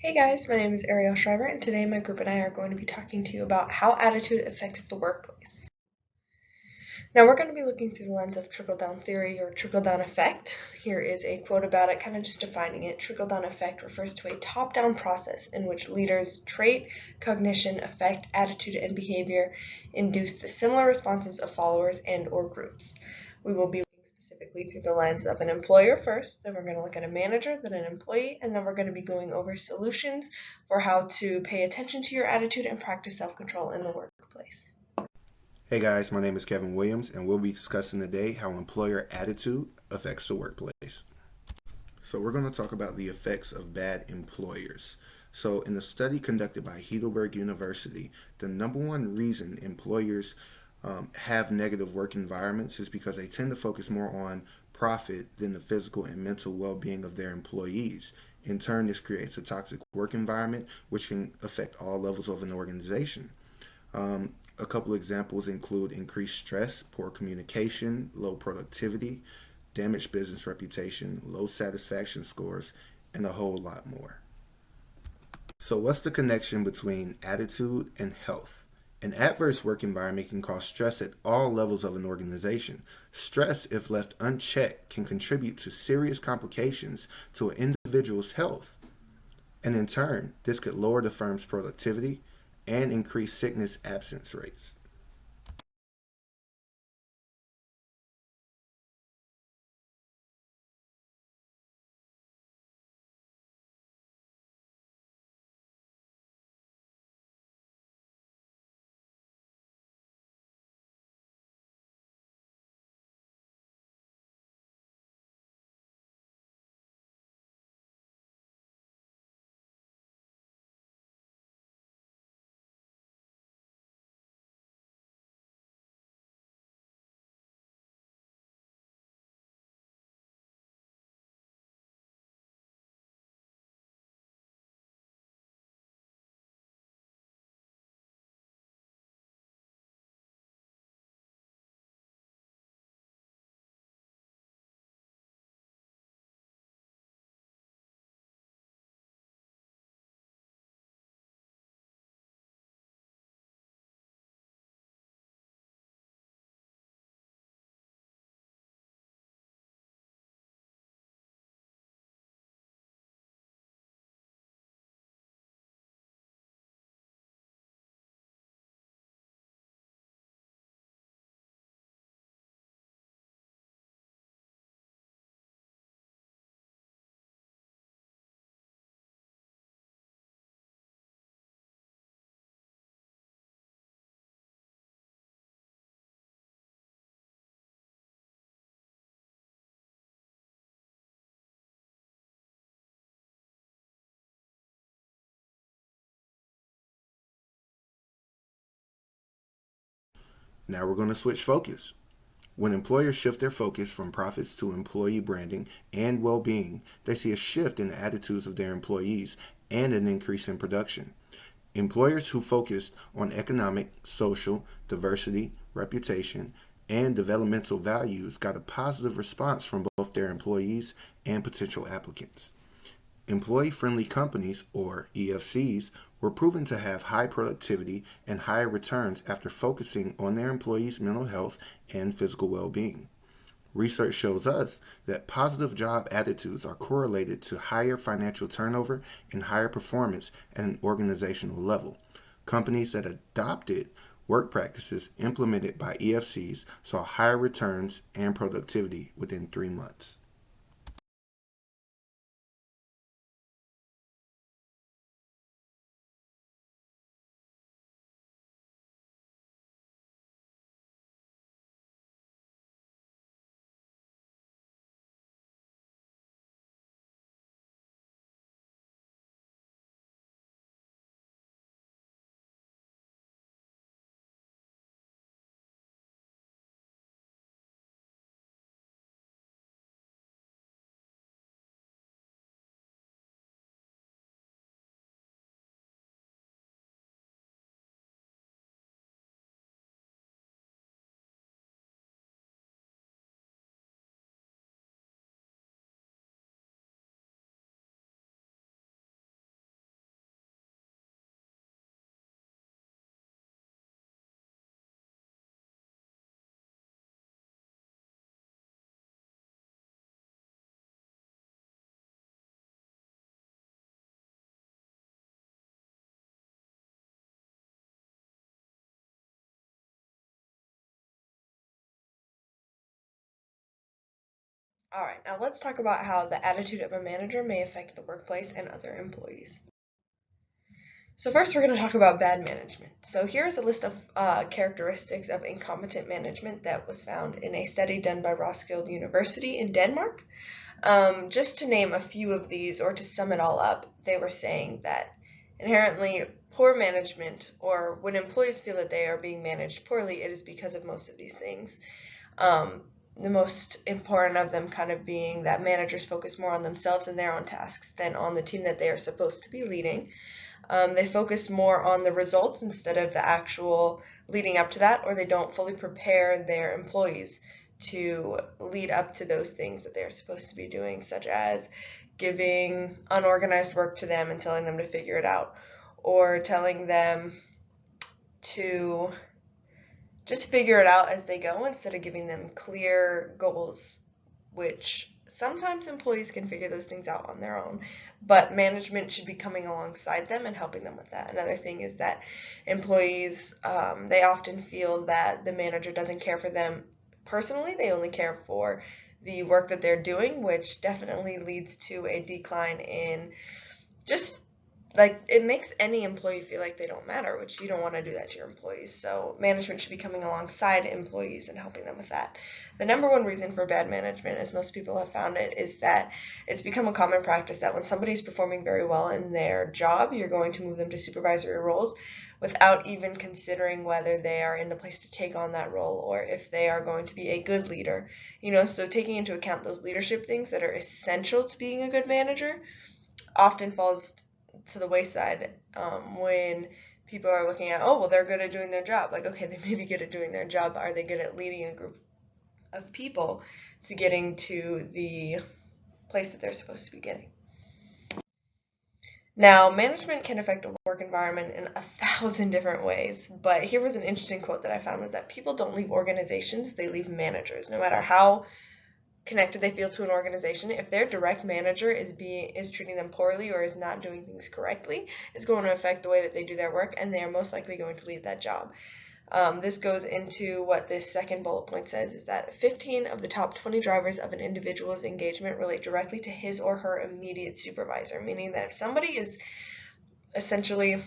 Hey guys, my name is Arielle Shriver, and today my group and I are going to be talking to you about how attitude affects the workplace. Now, we're going to be looking through the lens of trickle-down theory or trickle-down effect. Here is a quote about it, kind of just defining it. Trickle-down effect refers to a top-down process in which leaders' trait, cognition, affect, attitude, and behavior induce the similar responses of followers and/or groups. We will be looking specifically through the lens of an employer first, then we're going to look at a manager, then an employee, and then we're going to be going over solutions for how to pay attention to your attitude and practice self-control in the workplace. Hey guys, my name is Kevin Williams, and we'll be discussing today how employer attitude affects the workplace. So, we're going to talk about the effects of bad employers. So, in a study conducted by Heidelberg University, the number one reason employers have negative work environments is because they tend to focus more on profit than the physical and mental well being of their employees. In turn, this creates a toxic work environment which can affect all levels of an organization. A couple examples include increased stress, poor communication, low productivity, damaged business reputation, low satisfaction scores, and a whole lot more. So, what's the connection between attitude and health? An adverse work environment can cause stress at all levels of an organization. Stress, if left unchecked, can contribute to serious complications to an individual's health. And in turn, this could lower the firm's productivity and increase sickness absence rates. Now we're going to switch focus. When employers shift their focus from profits to employee branding and well being, they see a shift in the attitudes of their employees and an increase in production. Employers who focused on economic, social, diversity, reputation, and developmental values got a positive response from both their employees and potential applicants. Employee-friendly companies, or EFCs, were proven to have high productivity and higher returns after focusing on their employees' mental health and physical well-being. Research shows us that positive job attitudes are correlated to higher financial turnover and higher performance at an organizational level. Companies that adopted work practices implemented by EFCs saw higher returns and productivity within 3 months. All right, now let's talk about how the attitude of a manager may affect the workplace and other employees. So first we're going to talk about bad management. So here's a list of characteristics of incompetent management that was found in a study done by Roskilde University in Denmark. Just to name a few of these, or to sum it all up, they were saying that inherently poor management, or when employees feel that they are being managed poorly, it is because of most of these things. The most important of them kind of being that managers focus more on themselves and their own tasks than on the team that they are supposed to be leading. They focus more on the results instead of the actual leading up to that, or they don't fully prepare their employees to lead up to those things that they're supposed to be doing, such as giving unorganized work to them and telling them to figure it out, or telling them to just figure it out as they go instead of giving them clear goals, which sometimes employees can figure those things out on their own, but management should be coming alongside them and helping them with that. Another thing is that employees, they often feel that the manager doesn't care for them personally. They only care for the work that they're doing, which definitely leads to a decline in just like it makes any employee feel like they don't matter, which you don't want to do that to your employees. So management should be coming alongside employees and helping them with that. The number one reason for bad management, as most people have found it, is that it's become a common practice that when somebody's performing very well in their job, you're going to move them to supervisory roles without even considering whether they are in the place to take on that role or if they are going to be a good leader. So taking into account those leadership things that are essential to being a good manager often falls to the wayside when people are looking at, oh, well, they're good at doing their job. Like, okay, they may be good at doing their job, but are they good at leading a group of people to getting to the place that they're supposed to be getting? Now, management can affect a work environment in 1,000 different ways, but here was an interesting quote that I found was that people don't leave organizations, they leave managers. No matter how connected they feel to an organization, if their direct manager is treating them poorly or is not doing things correctly, it's going to affect the way that they do their work, and they are most likely going to leave that job. This goes into what this second bullet point says, is that 15 of the top 20 drivers of an individual's engagement relate directly to his or her immediate supervisor, meaning that if somebody is essentially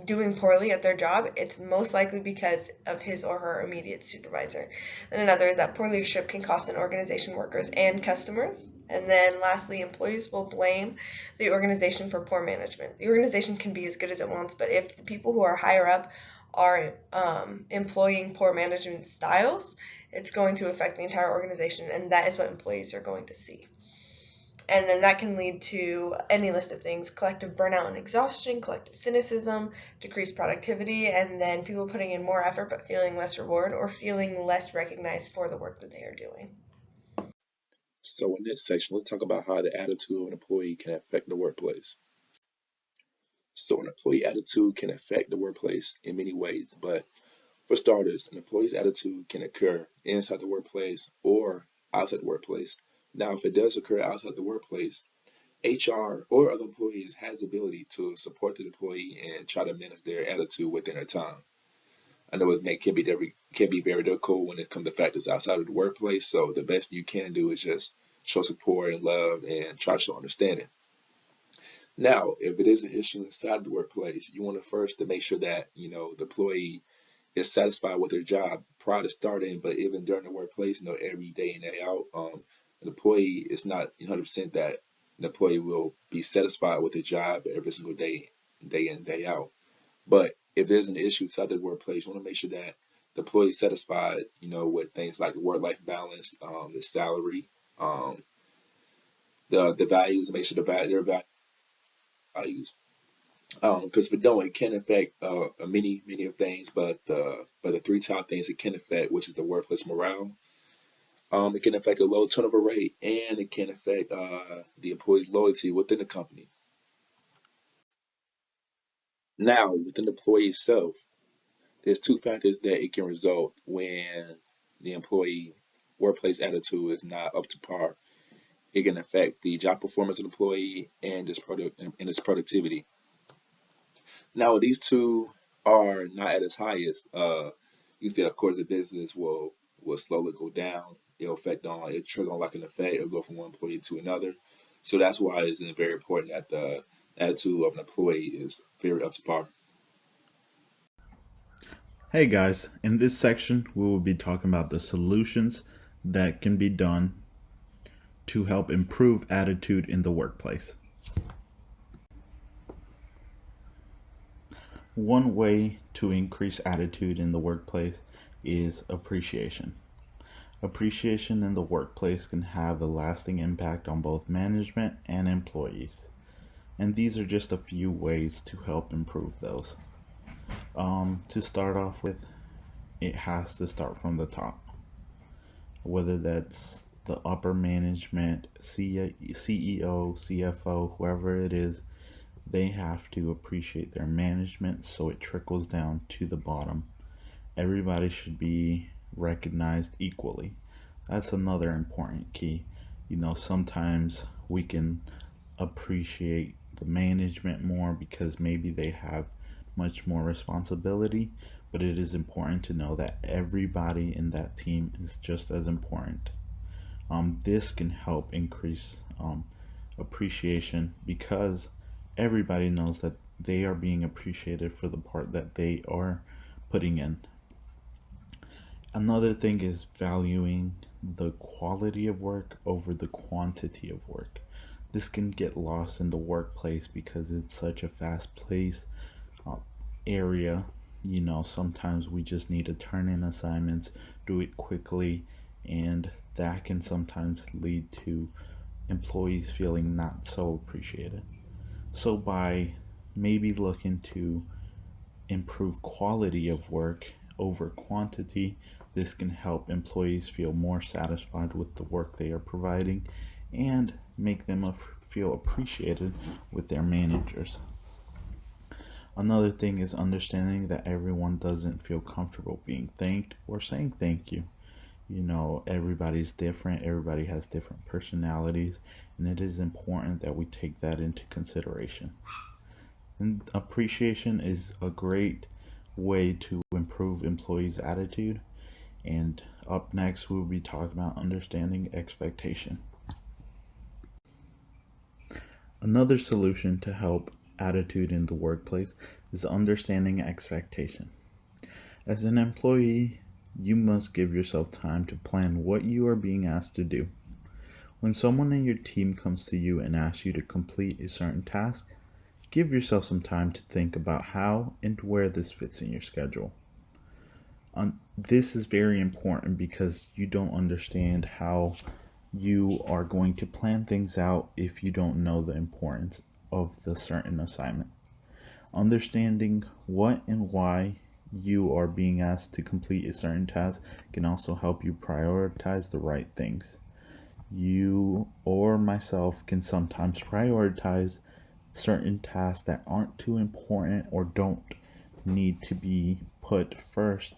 doing poorly at their job, it's most likely because of his or her immediate supervisor. And another is that poor leadership can cost an organization workers and customers. And then lastly, employees will blame the organization for poor management. The organization can be as good as it wants, but if the people who are higher up are employing poor management styles, it's going to affect the entire organization, and that is what employees are going to see. And then that can lead to any list of things: collective burnout and exhaustion, collective cynicism, decreased productivity, and then people putting in more effort but feeling less reward or feeling less recognized for the work that they are doing. So in this section, let's talk about how the attitude of an employee can affect the workplace. So an employee attitude can affect the workplace in many ways, but for starters, an employee's attitude can occur inside the workplace or outside the workplace. Now, if it does occur outside the workplace, HR or other employees has the ability to support the employee and try to manage their attitude within their time. I know can be very difficult when it comes to factors outside of the workplace. So the best you can do is just show support and love and try to show understanding. Now, if it is an issue inside the workplace, you want to first to make sure that the employee is satisfied with their job prior to starting, but even during the workplace, every day in day out, the employee is not 100% that the employee will be satisfied with the job every single day, day in day out. But if there's an issue inside the workplace, you want to make sure that the employee is satisfied, with things like the work-life balance, the salary, the values, make sure their values. Because if it don't, it can affect many of things, but the three top things it can affect, which is the workplace morale. It can affect a low turnover rate, and it can affect the employee's loyalty within the company. Now, within the employee itself, there's two factors that it can result when the employee workplace attitude is not up to par. It can affect the job performance of the employee and its productivity. Now, these two are not at its highest. You see, of course, the business will slowly go down. it'll trigger on like an effect. It'll go from one employee to another. So that's why it's very important that the attitude of an employee is very up to par. Hey guys, in this section we will be talking about the solutions that can be done to help improve attitude in the workplace. One way to increase attitude in the workplace is appreciation. Appreciation in the workplace can have a lasting impact on both management and employees. And these are just a few ways to help improve those. To start off with, it has to start from the top. Whether that's the upper management, CEO, CFO, whoever it is, they have to appreciate their management so it trickles down to the bottom. Everybody should be recognized equally. That's another important key. Sometimes we can appreciate the management more because maybe they have much more responsibility, but it is important to know that everybody in that team is just as important. This can help increase appreciation because everybody knows that they are being appreciated for the part that they are putting in. Another thing is valuing the quality of work over the quantity of work. This can get lost in the workplace because it's such a fast-paced area. Sometimes we just need to turn in assignments, do it quickly, and that can sometimes lead to employees feeling not so appreciated. So by maybe looking to improve quality of work over quantity, this can help employees feel more satisfied with the work they are providing and make them feel appreciated with their managers. Another thing is understanding that everyone doesn't feel comfortable being thanked or saying thank you. Everybody's different, everybody has different personalities, and it is important that we take that into consideration. And appreciation is a great way to improve employees' attitude. And up next, we'll be talking about understanding expectation. Another solution to help attitude in the workplace is understanding expectation. As an employee, you must give yourself time to plan what you are being asked to do. When someone in your team comes to you and asks you to complete a certain task, give yourself some time to think about how and where this fits in your schedule. This is very important because you don't understand how you are going to plan things out if you don't know the importance of the certain assignment. Understanding what and why you are being asked to complete a certain task can also help you prioritize the right things. You or myself can sometimes prioritize certain tasks that aren't too important or don't need to be put first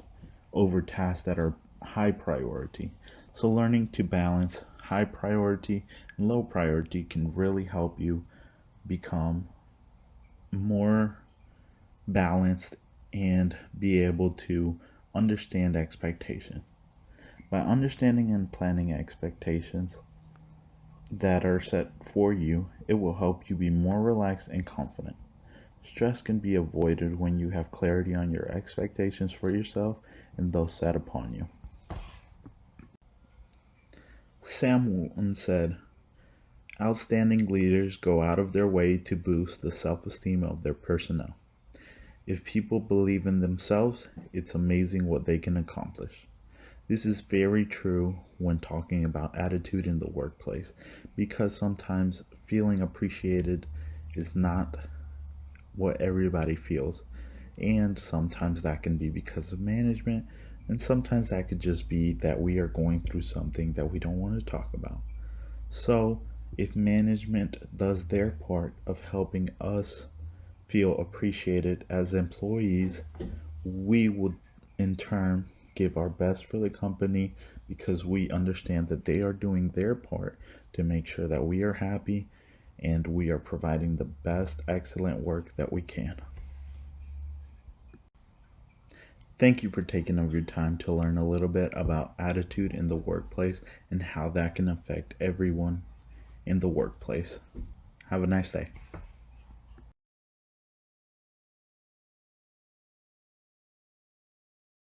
over tasks that are high priority. So learning to balance high priority and low priority can really help you become more balanced and be able to understand expectation. By understanding and planning expectations that are set for you, it will help you be more relaxed and confident. Stress can be avoided when you have clarity on your expectations for yourself and those set upon you. Sam once said, "Outstanding leaders go out of their way to boost the self-esteem of their personnel. If people believe in themselves, it's amazing what they can accomplish." This is very true when talking about attitude in the workplace, because sometimes feeling appreciated is not what everybody feels, and sometimes that can be because of management, and sometimes that could just be that we are going through something that we don't want to talk about. So if management does their part of helping us feel appreciated as employees, we would in turn give our best for the company because we understand that they are doing their part to make sure that we are happy and we are providing the best excellent work that we can. Thank you for taking up your time to learn a little bit about attitude in the workplace and how that can affect everyone in the workplace. Have a nice day.